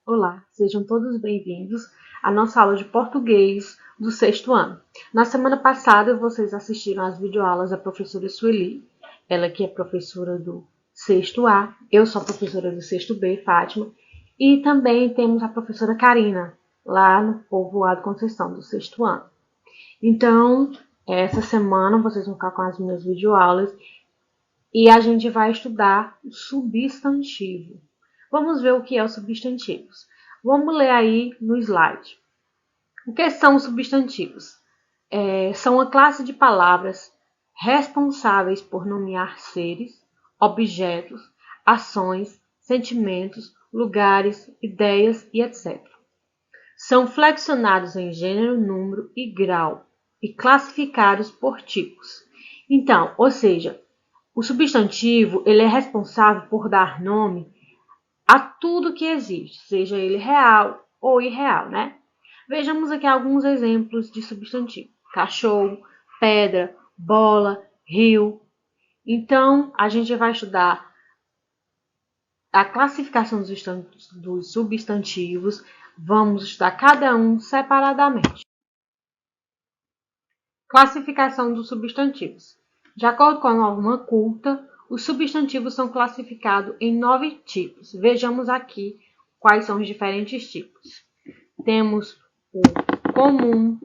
Olá, sejam todos bem-vindos à nossa aula de português do sexto ano. Na semana passada, vocês assistiram às videoaulas da professora Sueli, ela que é professora do sexto A, eu sou a professora do sexto B, Fátima, e também temos a professora Karina, lá no Povoado Conceição, do sexto ano. Então, essa semana vocês vão ficar com as minhas videoaulas e a gente vai estudar o substantivo. Vamos ver o que é os substantivos. Vamos ler aí no slide. O que são os substantivos? São uma classe de palavras responsáveis por nomear seres, objetos, ações, sentimentos, lugares, ideias e etc. São flexionados em gênero, número e grau e classificados por tipos. Então, ou seja, o substantivo ele é responsável por dar nome a tudo que existe, seja ele real ou irreal, né? Vejamos aqui alguns exemplos de substantivo: cachorro, pedra, bola, rio. Então, a gente vai estudar a classificação dos substantivos, vamos estudar cada um separadamente. Classificação dos substantivos. De acordo com a norma culta, os substantivos são classificados em 9 tipos. Vejamos aqui quais são os diferentes tipos. Temos o comum,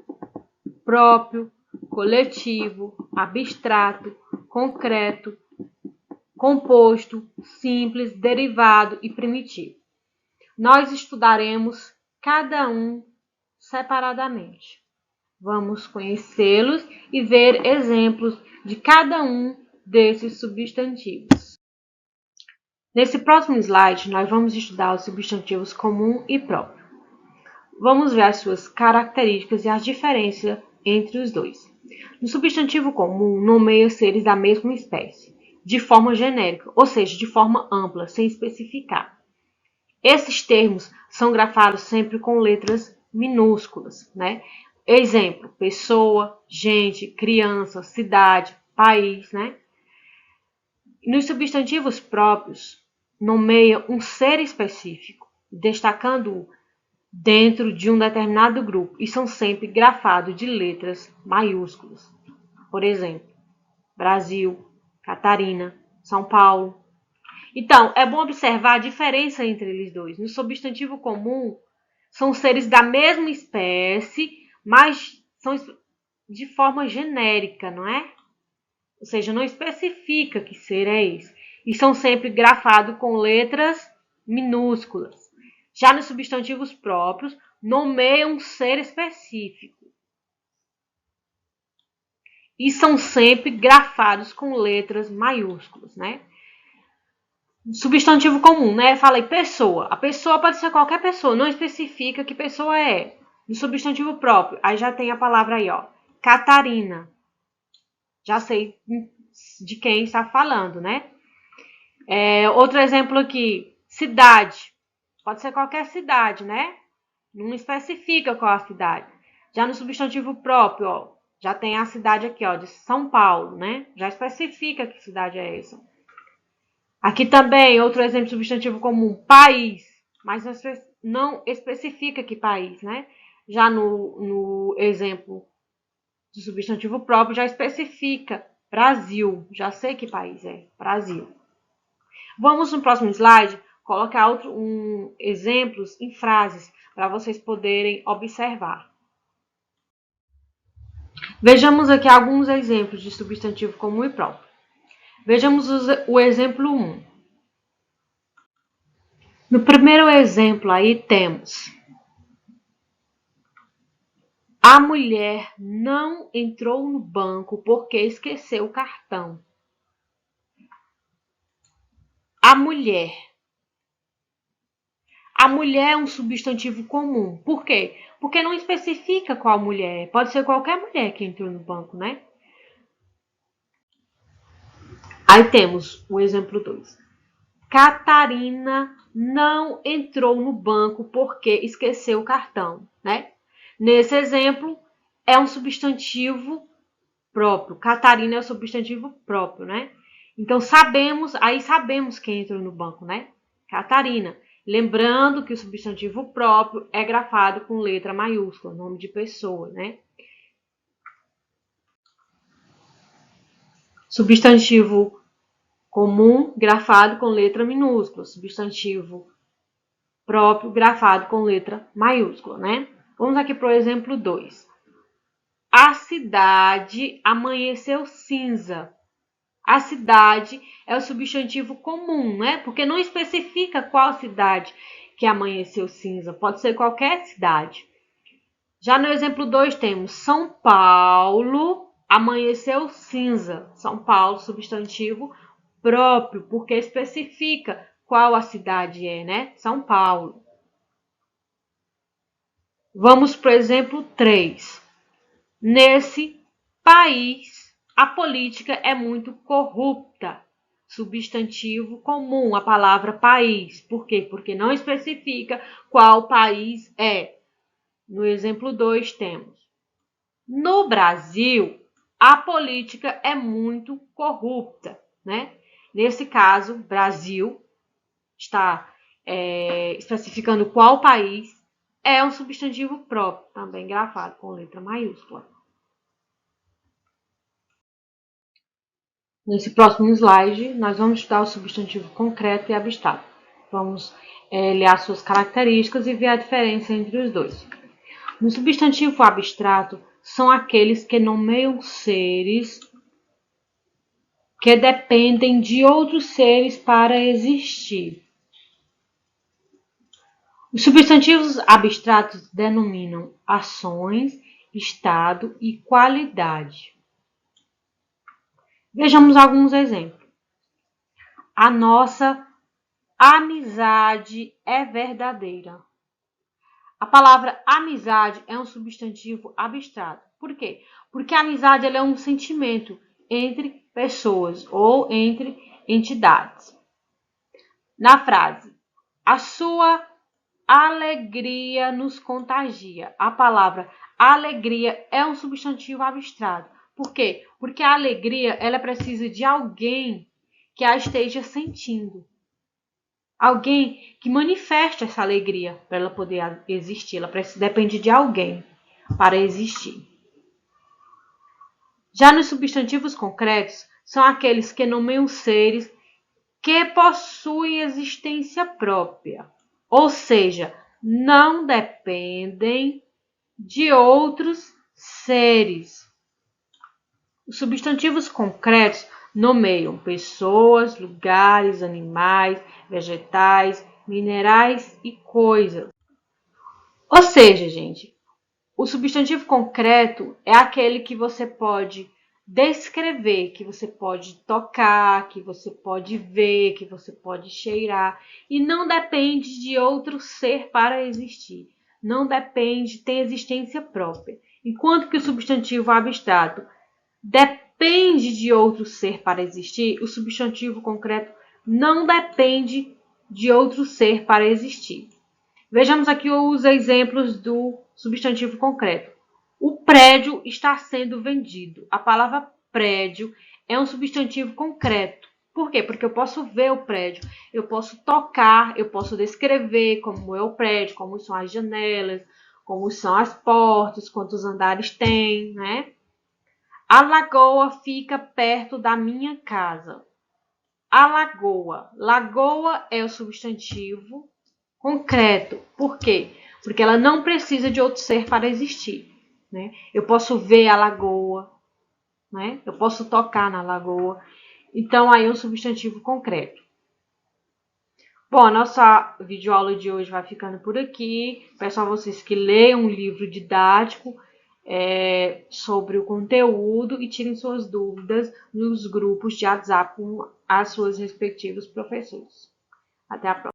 próprio, coletivo, abstrato, concreto, composto, simples, derivado e primitivo. Nós estudaremos cada um separadamente. Vamos conhecê-los e ver exemplos de cada um desses substantivos. Nesse próximo slide, nós vamos estudar os substantivos comum e próprio. Vamos ver as suas características e as diferenças entre os dois. No substantivo comum, nomeia seres da mesma espécie, de forma genérica, ou seja, de forma ampla, sem especificar. Esses termos são grafados sempre com letras minúsculas, né? Exemplo, pessoa, gente, criança, cidade, país, né? Nos substantivos próprios, nomeia um ser específico, destacando-o dentro de um determinado grupo e são sempre grafados de letras maiúsculas. Por exemplo, Brasil, Catarina, São Paulo. Então, é bom observar a diferença entre eles dois. No substantivo comum, são seres da mesma espécie, mas são de forma genérica, não é? Ou seja, não especifica que ser é esse. E são sempre grafados com letras minúsculas. Já nos substantivos próprios, nomeiam um ser específico. E são sempre grafados com letras maiúsculas, né? Substantivo comum, né? Falei pessoa. A pessoa pode ser qualquer pessoa, não especifica que pessoa é. No substantivo próprio, aí já tem a palavra aí, ó. Catarina. Já sei de quem está falando, né? Outro exemplo aqui, cidade. Pode ser qualquer cidade, né? Não especifica qual a cidade. Já no substantivo próprio, ó, já tem a cidade aqui, ó, de São Paulo, né? Já especifica que cidade é essa. Aqui também, outro exemplo de substantivo comum, país, mas não especifica que país, né? Já no exemplo de substantivo próprio, já especifica Brasil, já sei que país é, Brasil. Vamos no próximo slide colocar exemplos em frases para vocês poderem observar. Vejamos aqui alguns exemplos de substantivo comum e próprio. Vejamos o exemplo 1. No primeiro exemplo aí temos: a mulher não entrou no banco porque esqueceu o cartão. A mulher. A mulher é um substantivo comum. Por quê? Porque não especifica qual mulher. Pode ser qualquer mulher que entrou no banco, né? Aí temos o exemplo 2. Catarina não entrou no banco porque esqueceu o cartão, né? Nesse exemplo, é um substantivo próprio. Catarina é o substantivo próprio, né? Então, sabemos quem entrou no banco, né? Catarina. Lembrando que o substantivo próprio é grafado com letra maiúscula, nome de pessoa, né? Substantivo comum, grafado com letra minúscula. Substantivo próprio, grafado com letra maiúscula, né? Vamos aqui para o exemplo 2. A cidade amanheceu cinza. A cidade é o substantivo comum, né? Porque não especifica qual cidade que amanheceu cinza. Pode ser qualquer cidade. Já no exemplo 2 temos São Paulo amanheceu cinza. São Paulo, substantivo próprio, porque especifica qual a cidade é, né? São Paulo. Vamos para o exemplo 3. Nesse país, a política é muito corrupta. Substantivo comum, a palavra país. Por quê? Porque não especifica qual país é. No exemplo 2 temos: no Brasil, a política é muito corrupta, né? Nesse caso, Brasil está especificando qual país, é um substantivo próprio, também grafado com letra maiúscula. Nesse próximo slide, nós vamos estudar o substantivo concreto e abstrato. Vamos ler as suas características e ver a diferença entre os dois. No substantivo abstrato, são aqueles que nomeiam seres que dependem de outros seres para existir. Os substantivos abstratos denominam ações, estado e qualidade. Vejamos alguns exemplos. A nossa amizade é verdadeira. A palavra amizade é um substantivo abstrato. Por quê? Porque a amizade é um sentimento entre pessoas ou entre entidades. Na frase, a sua alegria nos contagia. A palavra alegria é um substantivo abstrato. Por quê? Porque a alegria ela precisa de alguém que a esteja sentindo. Alguém que manifeste essa alegria para ela poder existir. Ela depende de alguém para existir. Já nos substantivos concretos, são aqueles que nomeiam seres que possuem existência própria. Ou seja, não dependem de outros seres. Os substantivos concretos nomeiam pessoas, lugares, animais, vegetais, minerais e coisas. Ou seja, gente, o substantivo concreto é aquele que você pode descrever, que você pode tocar, que você pode ver, que você pode cheirar, e não depende de outro ser para existir. Não depende, tem existência própria. Enquanto que o substantivo abstrato depende de outro ser para existir, o substantivo concreto não depende de outro ser para existir. Vejamos aqui os exemplos do substantivo concreto. O prédio está sendo vendido. A palavra prédio é um substantivo concreto. Por quê? Porque eu posso ver o prédio, eu posso tocar, eu posso descrever como é o prédio, como são as janelas, como são as portas, quantos andares tem, né? A lagoa fica perto da minha casa. A lagoa. Lagoa é o substantivo concreto. Por quê? Porque ela não precisa de outro ser para existir. Né? Eu posso ver a lagoa, né? Eu posso tocar na lagoa. Então, aí é um substantivo concreto. Bom, a nossa videoaula de hoje vai ficando por aqui. Peço a vocês que leiam um livro didático sobre o conteúdo e tirem suas dúvidas nos grupos de WhatsApp com as suas respectivos professores. Até a próxima.